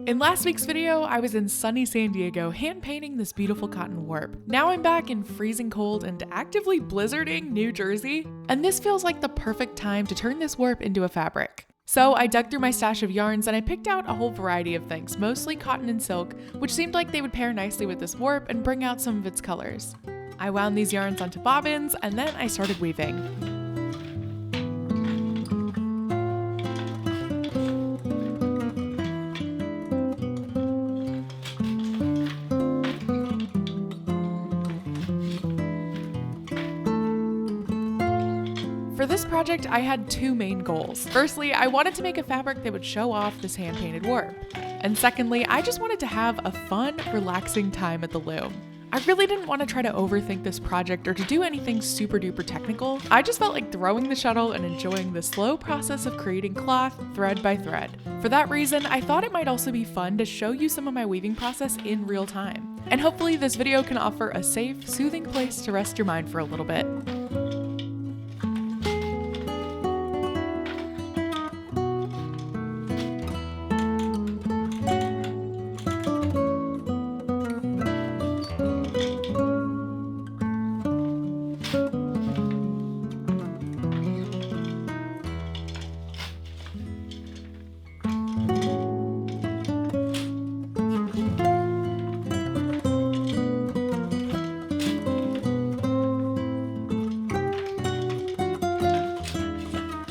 In last week's video, I was in sunny San Diego hand painting this beautiful cotton warp. Now I'm back in freezing cold and actively blizzarding New Jersey, and this feels like the perfect time to turn this warp into a fabric. So I dug through my stash of yarns and I picked out a whole variety of things, mostly cotton and silk, which seemed like they would pair nicely with this warp and bring out some of its colors. I wound these yarns onto bobbins and then I started weaving. For this project, I had two main goals. Firstly, I wanted to make a fabric that would show off this hand-painted warp. And secondly, I just wanted to have a fun, relaxing time at the loom. I really didn't want to try to overthink this project or to do anything super duper technical. I just felt like throwing the shuttle and enjoying the slow process of creating cloth thread by thread. For that reason, I thought it might also be fun to show you some of my weaving process in real time. And hopefully this video can offer a safe, soothing place to rest your mind for a little bit.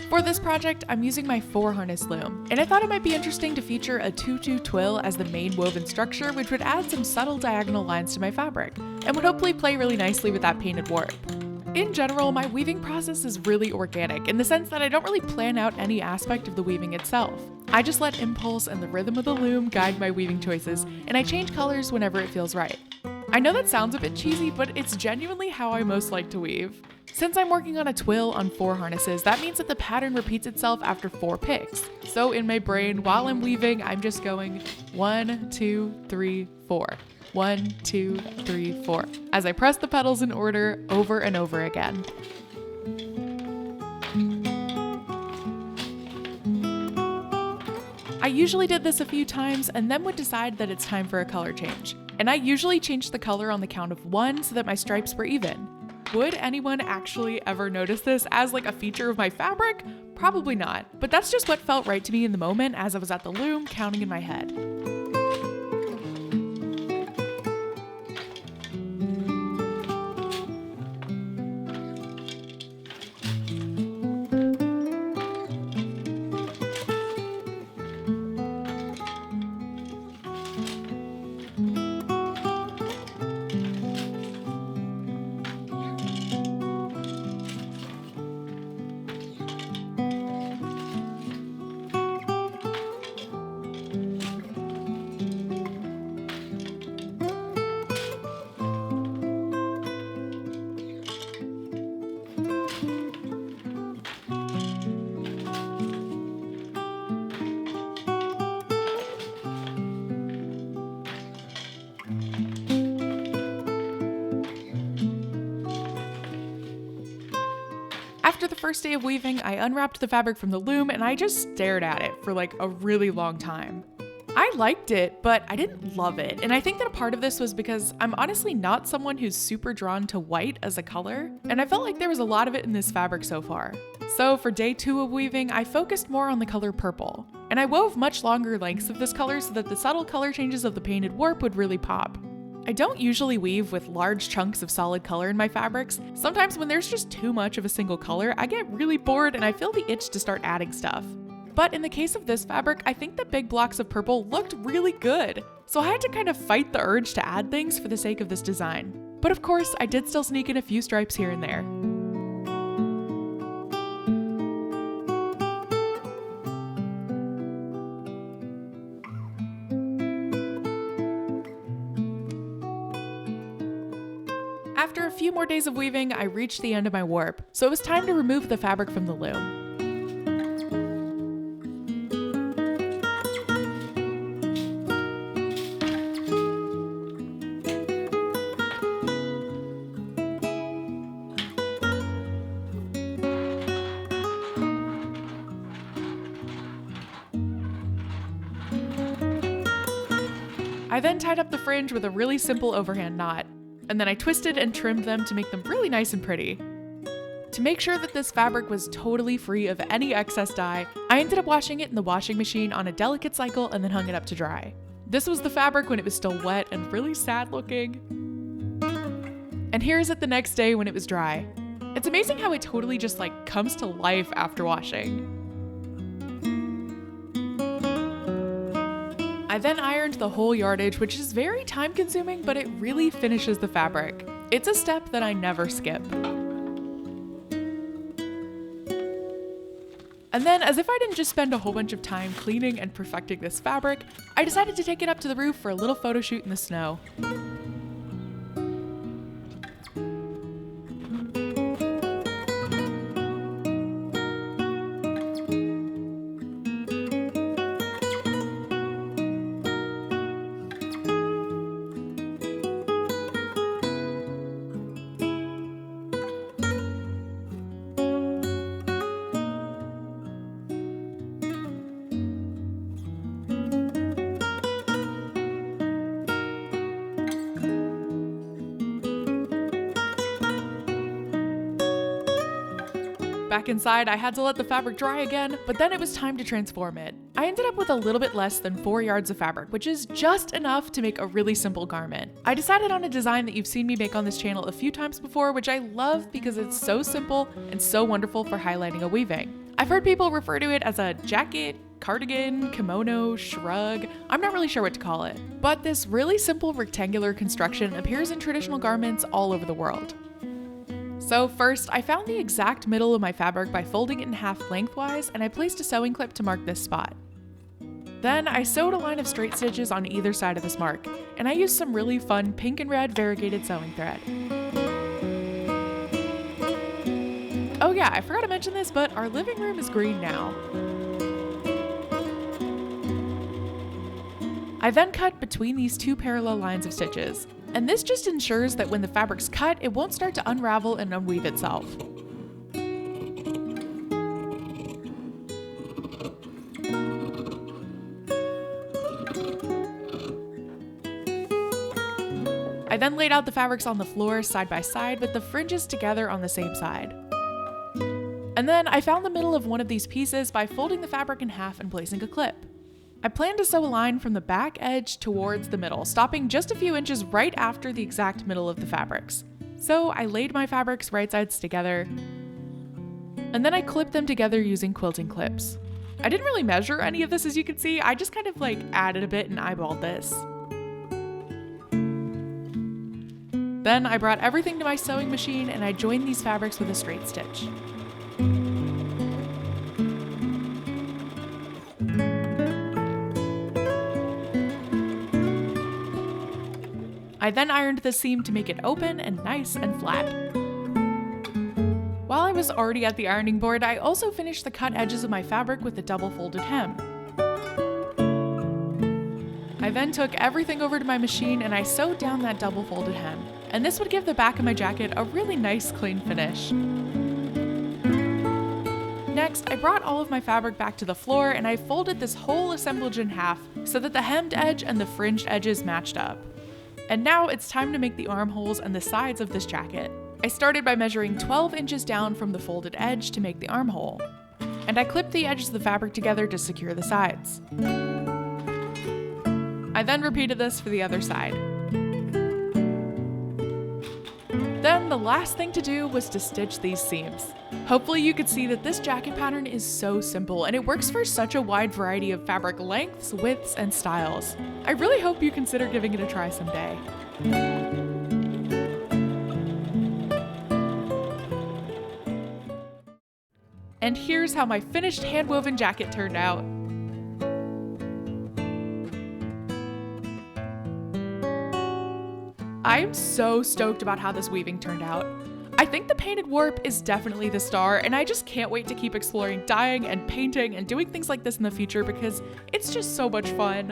For this project, I'm using my 4-harness loom, and I thought it might be interesting to feature a 2-2 twill as the main woven structure, which would add some subtle diagonal lines to my fabric, and would hopefully play really nicely with that painted warp. In general, my weaving process is really organic, in the sense that I don't really plan out any aspect of the weaving itself. I just let impulse and the rhythm of the loom guide my weaving choices, and I change colors whenever it feels right. I know that sounds a bit cheesy, but it's genuinely how I most like to weave. Since I'm working on a twill on 4 harnesses, that means that the pattern repeats itself after 4 picks. So in my brain, while I'm weaving, I'm just going 1, 2, 3, 4. 1, 2, 3, 4, as I press the petals in order over and over again. I usually did this a few times and then would decide that it's time for a color change. And I usually changed the color on the count of 1 so that my stripes were even. Would anyone actually ever notice this as like a feature of my fabric? Probably not, but that's just what felt right to me in the moment as I was at the loom counting in my head. After the first day of weaving, I unwrapped the fabric from the loom and I just stared at it for like a really long time. I liked it, but I didn't love it, and I think that a part of this was because I'm honestly not someone who's super drawn to white as a color, and I felt like there was a lot of it in this fabric so far. So for day 2 of weaving, I focused more on the color purple, and I wove much longer lengths of this color so that the subtle color changes of the painted warp would really pop. I don't usually weave with large chunks of solid color in my fabrics. Sometimes when there's just too much of a single color, I get really bored and I feel the itch to start adding stuff. But in the case of this fabric, I think the big blocks of purple looked really good. So I had to kind of fight the urge to add things for the sake of this design. But of course, I did still sneak in a few stripes here and there. After a few more days of weaving, I reached the end of my warp, so it was time to remove the fabric from the loom. I then tied up the fringe with a really simple overhand knot, and then I twisted and trimmed them to make them really nice and pretty. To make sure that this fabric was totally free of any excess dye, I ended up washing it in the washing machine on a delicate cycle and then hung it up to dry. This was the fabric when it was still wet and really sad looking. And here's it the next day when it was dry. It's amazing how it totally just comes to life after washing. I then ironed the whole yardage, which is very time consuming, but it really finishes the fabric. It's a step that I never skip. And then, as if I didn't just spend a whole bunch of time cleaning and perfecting this fabric, I decided to take it up to the roof for a little photo shoot in the snow. Back inside, I had to let the fabric dry again, but then it was time to transform it. I ended up with a little bit less than 4 yards of fabric, which is just enough to make a really simple garment. I decided on a design that you've seen me make on this channel a few times before, which I love because it's so simple and so wonderful for highlighting a weaving. I've heard people refer to it as a jacket, cardigan, kimono, shrug. I'm not really sure what to call it. But this really simple rectangular construction appears in traditional garments all over the world. So first, I found the exact middle of my fabric by folding it in half lengthwise, and I placed a sewing clip to mark this spot. Then I sewed a line of straight stitches on either side of this mark, and I used some really fun pink and red variegated sewing thread. Oh yeah, I forgot to mention this, but our living room is green now. I then cut between these two parallel lines of stitches. And this just ensures that when the fabric's cut, it won't start to unravel and unweave itself. I then laid out the fabrics on the floor side by side with the fringes together on the same side. And then I found the middle of one of these pieces by folding the fabric in half and placing a clip. I plan to sew a line from the back edge towards the middle, stopping just a few inches right after the exact middle of the fabrics. So I laid my fabrics right sides together, and then I clipped them together using quilting clips. I didn't really measure any of this, as you can see. I just kind of added a bit and eyeballed this. Then I brought everything to my sewing machine and I joined these fabrics with a straight stitch. I then ironed the seam to make it open and nice and flat. While I was already at the ironing board, I also finished the cut edges of my fabric with a double folded hem. I then took everything over to my machine and I sewed down that double folded hem, and this would give the back of my jacket a really nice clean finish. Next, I brought all of my fabric back to the floor and I folded this whole assemblage in half so that the hemmed edge and the fringed edges matched up. And now it's time to make the armholes and the sides of this jacket. I started by measuring 12 inches down from the folded edge to make the armhole, and I clipped the edges of the fabric together to secure the sides. I then repeated this for the other side. Then the last thing to do was to stitch these seams. Hopefully you could see that this jacket pattern is so simple and it works for such a wide variety of fabric lengths, widths, and styles. I really hope you consider giving it a try someday. And here's how my finished handwoven jacket turned out. I am so stoked about how this weaving turned out. I think the painted warp is definitely the star, and I just can't wait to keep exploring dyeing and painting and doing things like this in the future because it's just so much fun.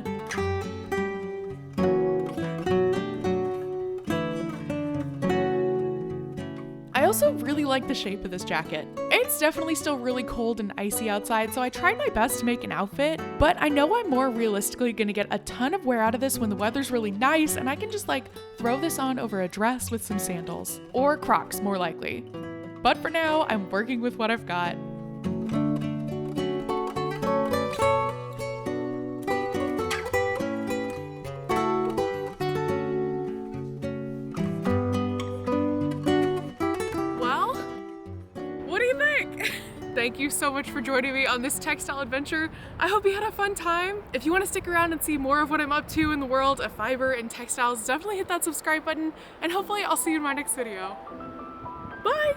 I I also really like the shape of this jacket. It's definitely still really cold and icy outside, so I tried my best to make an outfit, but I know I'm more realistically gonna get a ton of wear out of this when the weather's really nice and I can just like throw this on over a dress with some sandals. Or Crocs, more likely. But for now, I'm working with what I've got. Thank you so much for joining me on this textile adventure. I hope you had a fun time. If you want to stick around and see more of what I'm up to in the world of fiber and textiles, definitely hit that subscribe button, and hopefully I'll see you in my next video. Bye!